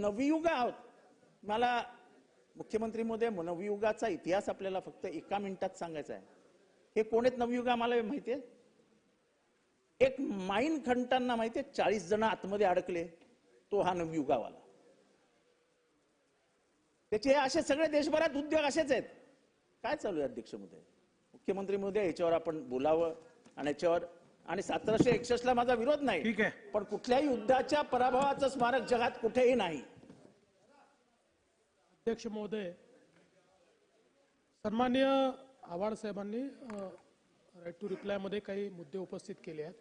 नवयुग आहोत. मला मुख्यमंत्री महोदय, नवयुगाचा इतिहास आपल्याला फक्त एका मिनिटात सांगायचा आहे. हे कोण आहेत नवयुग आम्हाला माहितीये? एक माईन खणताना माहितीये 40 जण आतमध्ये अडकले, तो हा नवयुगावाला. त्याचे असे सगळे देशभरात उद्योग असेच आहेत. काय चालू आहे अध्यक्ष महोदय, मुख्यमंत्री महोदय? याच्यावर आपण बोलावं आणि याच्यावर, आणि 1761 ला माझा विरोध नाही, ठीक आहे, पण कुठल्याही युद्धाच्या पराभवाचं स्मारक जगात कुठेही नाही. अध्यक्ष महोदय, सन्माननीय आव्हाड साहेबांनी राईट टू रिप्लाय मध्ये काही मुद्दे उपस्थित केले आहेत.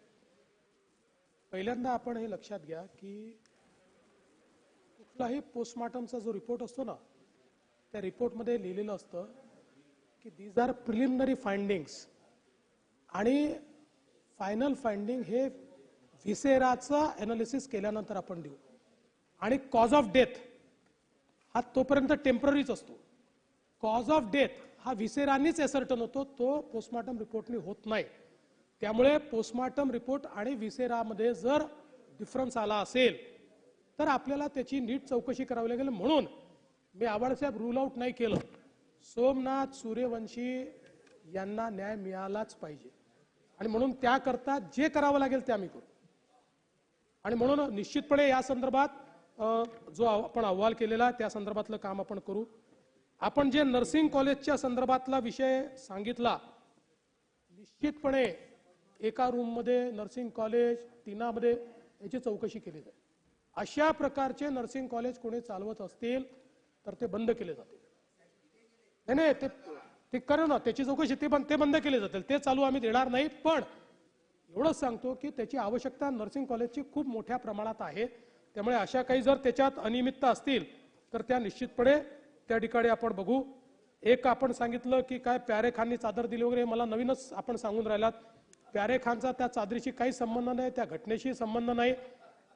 पहिल्यांदा आपण हे लक्षात घ्या की कुठलाही पोस्टमॉर्टमचा जो रिपोर्ट असतो ना, त्या रिपोर्टमध्ये लिहिलेलं असतं की दीज आर प्रिलिमिनरी फाइंडिंग्स, आणि फायनल फाइंडिंग हे व्हिसेराचा एनालिसिस केल्यानंतर आपण देऊ. आणि कॉज ऑफ डेथ हा तोपर्यंत टेम्पररीच असतो. कॉज ऑफ डेथ हा व्हिसेरांनीच एसर्टन होतो, तो पोस्टमॉर्टम रिपोर्टनी होत नाही. त्यामुळे पोस्टमॉर्टम रिपोर्ट आणि व्हिसेरामध्ये जर डिफरन्स आला असेल तर आपल्याला त्याची नीट चौकशी करावी लागेल. म्हणून मी आव्हाडसाहेब रूल आउट नाही केलं. सोमनाथ सूर्यवंशी यांना न्याय मिळालाच पाहिजे, आणि म्हणून त्याकरता जे करावं लागेल ते आम्ही करू. आणि म्हणून निश्चितपणे या संदर्भात जो आपण अहवाल केलेला त्या संदर्भातलं काम आपण करू. आपण जे नर्सिंग कॉलेजच्या संदर्भातला विषय सांगितला, निश्चितपणे एका रूममध्ये नर्सिंग कॉलेज, तिनामध्ये याची चौकशी केली जाईल. अशा प्रकारचे नर्सिंग कॉलेज कोणी चालवत असतील तर ते बंद केले जातील. नाही, ते करू ना, त्याची चौकशी ते बंद केले जातील, ते चालू आम्ही देणार नाही. पण एवढंच सांगतो की त्याची आवश्यकता नर्सिंग कॉलेजची खूप मोठ्या प्रमाणात आहे. त्यामुळे अशा काही जर त्याच्यात अनियमितता असतील तर त्या निश्चितपणे त्या ठिकाणी आपण बघू. एक आपण सांगितलं की काय प्यारे खाननी चादर दिली वगैरे, मला नवीनच आपण सांगून राहिलात. प्यारे खानचा त्या चादरीशी काही संबंध नाही, त्या घटनेशी संबंध नाही.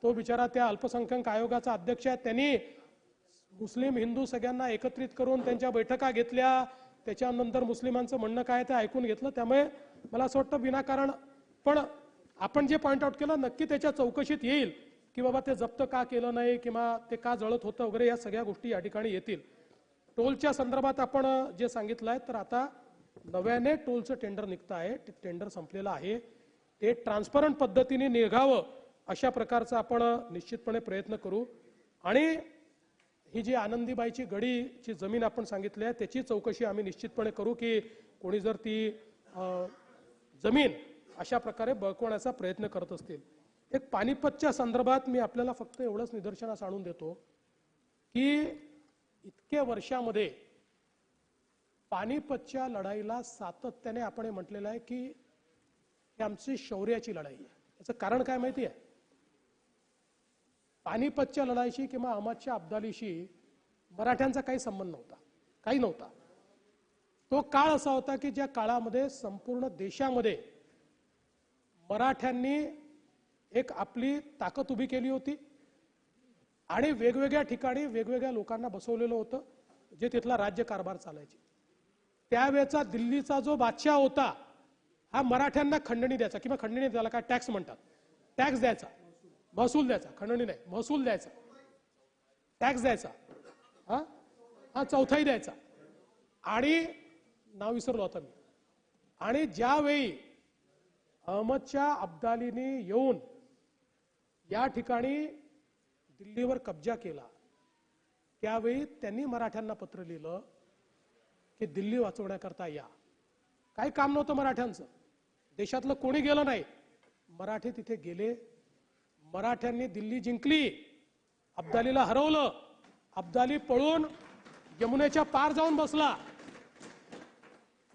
तो बिचारा त्या अल्पसंख्याक आयोगाचा अध्यक्ष आहे. त्यांनी मुस्लिम हिंदू सगळ्यांना एकत्रित करून त्यांच्या बैठका घेतल्या, त्याच्यानंतर मुस्लिमांचं म्हणणं काय ते ऐकून घेतलं. त्यामुळे मला असं वाटतं विनाकारण, पण आपण जे पॉईंट आउट केलं नक्की त्याच्या चौकशीत येईल की बाबा ते जप्त का केलं नाही किंवा ते का जळत होतं वगैरे, या सगळ्या गोष्टी या ठिकाणी येतील. टोलच्या संदर्भात आपण जे सांगितलं आहे, तर आता नव्याने टोलचं टेंडर निघतं आहे. ते टेंडर संपलेलं आहे, ते ट्रान्सपरंट पद्धतीने निघावं अशा प्रकारचा आपण निश्चितपणे प्रयत्न करू. आणि ही जी आनंदीबाईची गडीची जमीन आपण सांगितली आहे त्याची चौकशी आम्ही निश्चितपणे करू की कोणी जर ती जमीन अशा प्रकारे बळकवण्याचा प्रयत्न करत असतील. एक पानिपतच्या संदर्भात मी आपल्याला फक्त एवढंच निदर्शनास आणून देतो की इतक्या वर्षामध्ये पानिपतच्या लढाईला सातत्याने आपण हे म्हटलेलं आहे की ही आमची शौर्याची लढाई आहे. याचं कारण काय माहिती आहे? पानिपतच्या लढाईशी किंवा अहमदच्या अब्दालीशी मराठ्यांचा काही संबंध नव्हता, काही नव्हता. तो काळ असा होता की ज्या काळामध्ये संपूर्ण देशामध्ये मराठ्यांनी एक आपली ताकद उभी केली होती आणि वेगवेगळ्या ठिकाणी वेगवेगळ्या लोकांना बसवलेलं होतं जे तिथला राज्यकारभार चालायचे. त्यावेळेचा दिल्लीचा जो बादशाह होता हा मराठ्यांना खंडणी द्यायचा, किंवा खंडणी त्याला काय टॅक्स म्हणतात, टॅक्स द्यायचा, महसूल द्यायचा, खंडणी नाही महसूल द्यायचा, टॅक्स द्यायचा, हा चौथाई द्यायचा. आणि नाव विसरलो आता मी. आणि ज्यावेळी अहमदच्या अब्दालीने येऊन या ठिकाणी दिल्लीवर कब्जा केला त्यावेळी त्यांनी मराठ्यांना पत्र लिहिलं की दिल्ली वाचवण्याकरता या. काही काम नव्हतं मराठ्यांचं, देशातलं कोणी गेलं नाही, मराठी तिथे गेले. मराठ्यांनी दिल्ली जिंकली, अब्दालीला हरवलं. अब्दाली पळून यमुनेच्या पार जाऊन बसला.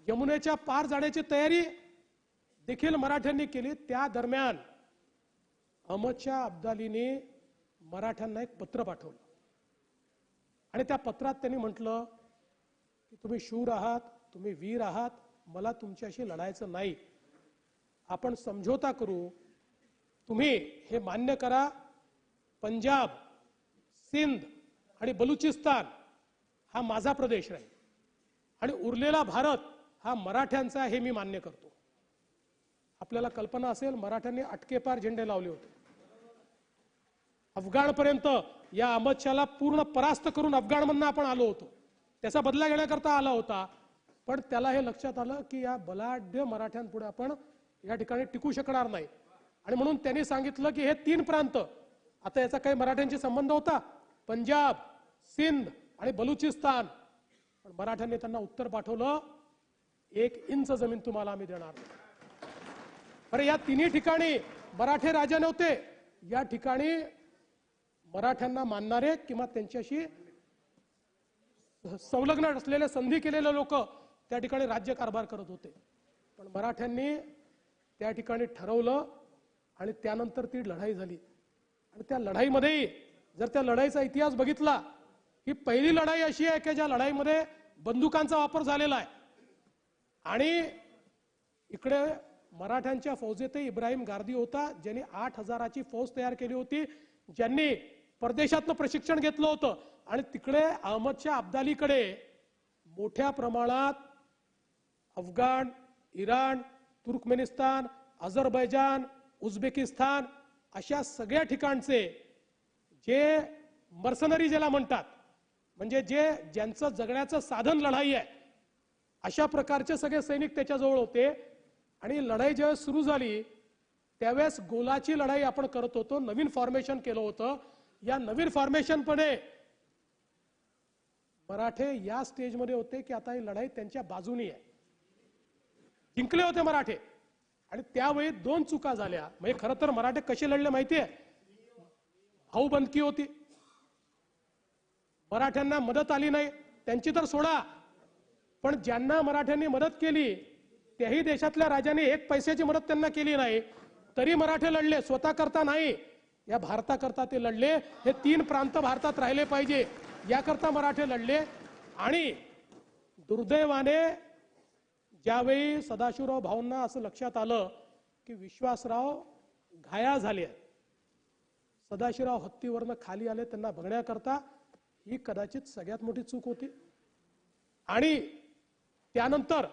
यमुनेच्या पार जाण्याची तयारी देखील मराठ्यांनी केली. त्या दरम्यान अहमदच्या अब्दालीने मराठ्यांना एक पत्र पाठवलं आणि त्या पत्रात त्यांनी म्हटलं की तुम्ही शूर आहात, तुम्ही वीर आहात, मला तुमच्याशी लढायचं नाही, आपण समझोता करू, तुम्ही हे मान्य करा, पंजाब, सिंध आणि बलुचिस्तान हा माझा प्रदेश राहील आणि उरलेला भारत हा मराठ्यांचा, हे मी मान्य करतो. आपल्याला कल्पना असेल मराठ्यांनी अटकेपार झेंडे लावले होते, अफगाणपर्यंत या अहमद शहाला पूर्ण परास्त करून अफगाणमधनं आपण आलो होतो, त्याचा बदला घेण्याकरता आला होता. पण त्याला हे लक्षात आलं की या बलाढ्य मराठ्यांपुढे आपण या ठिकाणी टिकू शकणार नाही. आणि म्हणून त्यांनी सांगितलं की हे 3 प्रांत, आता याचा काही मराठ्यांशी संबंध होता, पंजाब, सिंध आणि बलुचिस्तान, पण मराठ्यांनी त्यांना उत्तर पाठवलं 1 इंच जमीन तुम्हाला आम्ही देणार नाही. अरे या 3 ठिकाणी मराठे राजा नव्हते, या ठिकाणी मराठ्यांना मानणारे किंवा त्यांच्याशी संलग्न असलेले, संधी केलेले लोक त्या ठिकाणी राज्यकारभार करत होते. पण मराठ्यांनी त्या ठिकाणी ठरवलं आणि त्यानंतर ती लढाई झाली. आणि त्या लढाईमध्ये जर त्या लढाईचा इतिहास बघितला, ही पहिली लढाई अशी आहे की ज्या लढाईमध्ये बंदुकांचा वापर झालेला आहे. आणि इकडे मराठ्यांच्या फौजेतही इब्राहिम गारदी होता, ज्यांनी 8,000ची फौज तयार केली होती, ज्यांनी परदेशातनं प्रशिक्षण घेतलं होतं. आणि तिकडे अहमदशाह अब्दालीकडे मोठ्या प्रमाणात अफगाण, इराण, तुर्कमेनिस्तान, अझरबैजान, उझबेकिस्तान अशा सगळ्या ठिकाणचे जे मर्सनरी ज्याला म्हणतात, म्हणजे ज्यांचं जगण्याचं साधन लढाई आहे, अशा प्रकारचे सगळे सैनिक त्याच्याजवळ होते. आणि लढाई ज्यावेळेस सुरू झाली त्यावेळेस गोलाची लढाई आपण करत होतो, नवीन फॉर्मेशन केलं होतं. या नवीन फॉर्मेशनपणे मराठे या स्टेजमध्ये होते की आता ही लढाई त्यांच्या बाजूनी आहे, जिंकले होते मराठे. आणि त्यावेळी 2 चुका झाल्या. म्हणजे खरं तर मराठे कसे लढले माहितीये, भाऊबंदकी होती, मराठ्यांना मदत आली नाही, त्यांची तर सोडा, पण ज्यांना मराठ्यांनी मदत केली त्याही देशातल्या राजांनी 1 पैशाची मदत त्यांना केली नाही, तरी मराठे लढले. स्वतः करता नाही, या भारताकरता ते लढले. हे 3 प्रांत भारतात राहिले पाहिजे याकरता मराठे लढले. आणि दुर्दैवाने ज्यावेळी सदाशिवराव भाऊंना असं लक्षात आलं की विश्वासराव घाया झाले, सदाशिवराव हत्तीवरनं खाली आले त्यांना बघण्याकरता, ही कदाचित सगळ्यात मोठी चूक होती. आणि त्यानंतर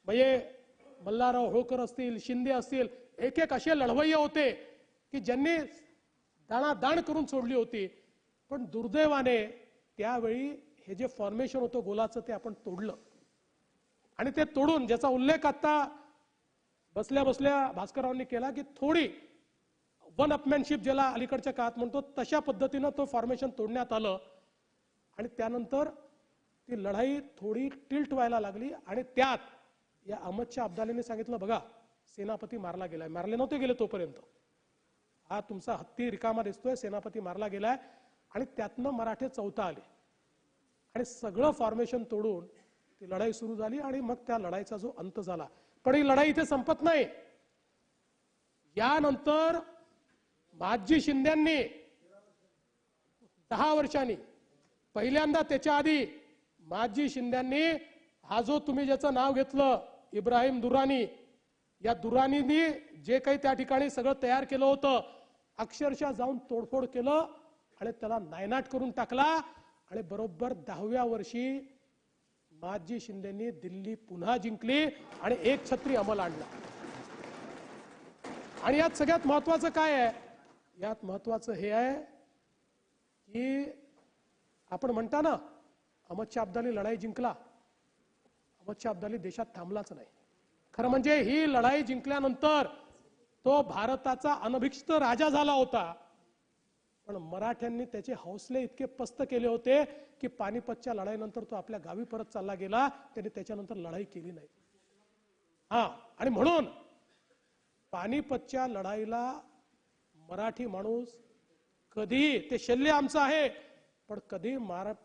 म्हणजे मल्हारराव होळकर असतील, शिंदे असतील, एक असे लढवय्ये होते की ज्यांनी दाणादाण करून सोडली होती. पण दुर्दैवाने त्यावेळी हे जे फॉर्मेशन होतं गोलाचं ते आपण तोडलं. आणि ते तोडून, ज्याचा उल्लेख आता बसल्या बसल्या भास्कररावांनी केला, की थोडी वन अपमॅनशिप ज्याला अलीकडच्या काळात म्हणतो तशा पद्धतीनं तो फॉर्मेशन तोडण्यात आलं. आणि त्यानंतर ती लढाई थोडी टिल्ट व्हायला लागली. आणि त्यात या अहमदशाह अब्दालीने सांगितलं, बघा सेनापती मारला गेलाय. मारले नव्हते गेले तोपर्यंत, हा तुमचा हत्ती रिकामा दिसतोय, सेनापती मारला गेलाय. आणि त्यातनं मराठे चौथा आले आणि सगळं फॉर्मेशन तोडून ती लढाई सुरू झाली. आणि मग त्या लढाईचा जो अंत झाला. पण ही लढाई इथे संपत नाही. यानंतर महादजी शिंद्यांनी 10 वर्षांनी, पहिल्यांदा त्याच्या आधी महादजी शिंद्यांनी हा जो तुम्ही ज्याचं नाव घेतलं इब्राहिम दुरानी, या दुरानींनी जे काही त्या ठिकाणी सगळं तयार केलं होतं, अक्षरशः जाऊन तोडफोड केलं आणि त्याला नायनाट करून टाकला. आणि बरोबर 10व्या वर्षी महादजी शिंदेंनी दिल्ली पुन्हा जिंकली आणि 1 छत्री अंमल आणला. आणि यात सगळ्यात महत्वाचं काय आहे, यात महत्वाचं हे आहे की आपण म्हणता ना अहमदशाह अब्दाली लढाई जिंकला, अहमदशाह अब्दाली देशात थांबलाच नाही. खरं म्हणजे ही लढाई जिंकल्यानंतर तो भारताचा अनभिषिक्त राजा झाला होता. पण मराठ्यांनी त्याचे हौसले इतके पस्त केले होते की पानिपतच्या लढाईनंतर तो आपल्या गावी परत चालला गेला. त्यांनी त्याच्यानंतर लढाई केली नाही. आणि म्हणून पानिपतच्या लढाईला मराठी माणूस कधी, ते शल्य आमचं आहे, पण कधी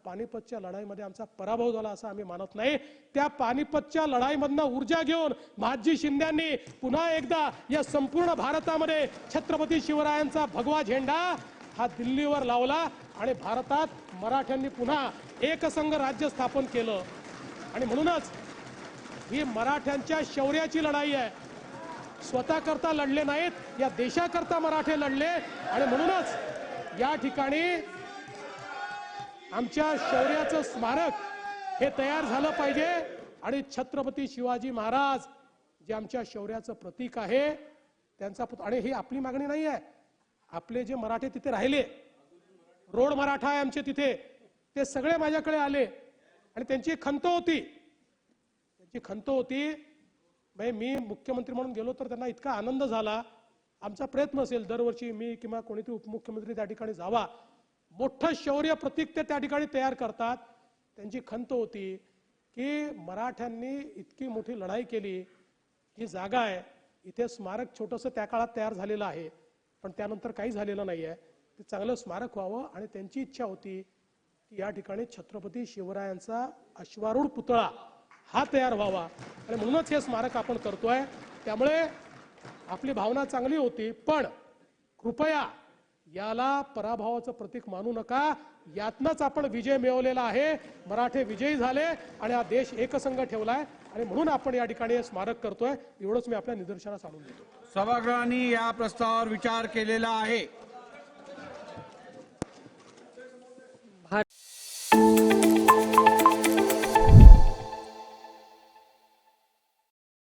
पानिपतच्या लढाईमध्ये आमचा पराभव झाला असं आम्ही मानत नाही. त्या पानिपतच्या लढाईमधनं ऊर्जा घेऊन महादजी शिंद्यांनी पुन्हा एकदा या संपूर्ण भारतामध्ये छत्रपती शिवरायांचा भगवा झेंडा हा दिल्लीवर लावला आणि भारतात मराठ्यांनी पुन्हा एकसंघ राज्य स्थापन केलं. आणि म्हणूनच ही मराठ्यांच्या शौर्याची लढाई आहे. स्वतः करता लढले नाहीत, या देशाकरता मराठे लढले. आणि म्हणूनच या ठिकाणी आमच्या शौर्याचं स्मारक हे तयार झालं पाहिजे. आणि छत्रपती शिवाजी महाराज जे आमच्या शौर्याचं प्रतीक आहे त्यांचा, आणि ही आपली मागणी नाही आहे, आपले जे मराठे तिथे राहिले, रोड मराठा आहे आमचे तिथे, ते सगळे माझ्याकडे आले आणि त्यांची खंत होती म्हणजे मी मुख्यमंत्री म्हणून गेलो तर त्यांना इतका आनंद झाला. आमचा प्रयत्न असेल दरवर्षी मी किंवा कोणीतरी उपमुख्यमंत्री त्या ठिकाणी जावा, मोठं शौर्य प्रतीक ते त्या ठिकाणी तयार करतात. त्यांची खंत होती की मराठ्यांनी इतकी मोठी लढाई केली, ही जागा आहे इथे स्मारक छोटंसं त्या काळात तयार झालेलं आहे, पण त्यानंतर काही झालेलं नाही आहे, ते चांगलं स्मारक व्हावं आणि त्यांची इच्छा होती की या ठिकाणी छत्रपती शिवरायांचा अश्वारूढ पुतळा हा तयार व्हावा आणि म्हणूनच हे स्मारक आपण करतोय. त्यामुळे आपली भावना चांगली होती, पण कृपया याला पराभवाचं प्रतीक मानू नका. यातनंच आपण विजय मिळवलेला आहे. मराठे विजयी झाले आणि हा देश एकसंघ ठेवलाय आणि म्हणून आपण या ठिकाणी हे स्मारक करतोय. एवढंच मी आपल्या निदर्शनास आणून देतो. सभागृहांनी या प्रस्तावावर विचार केलेला आहे.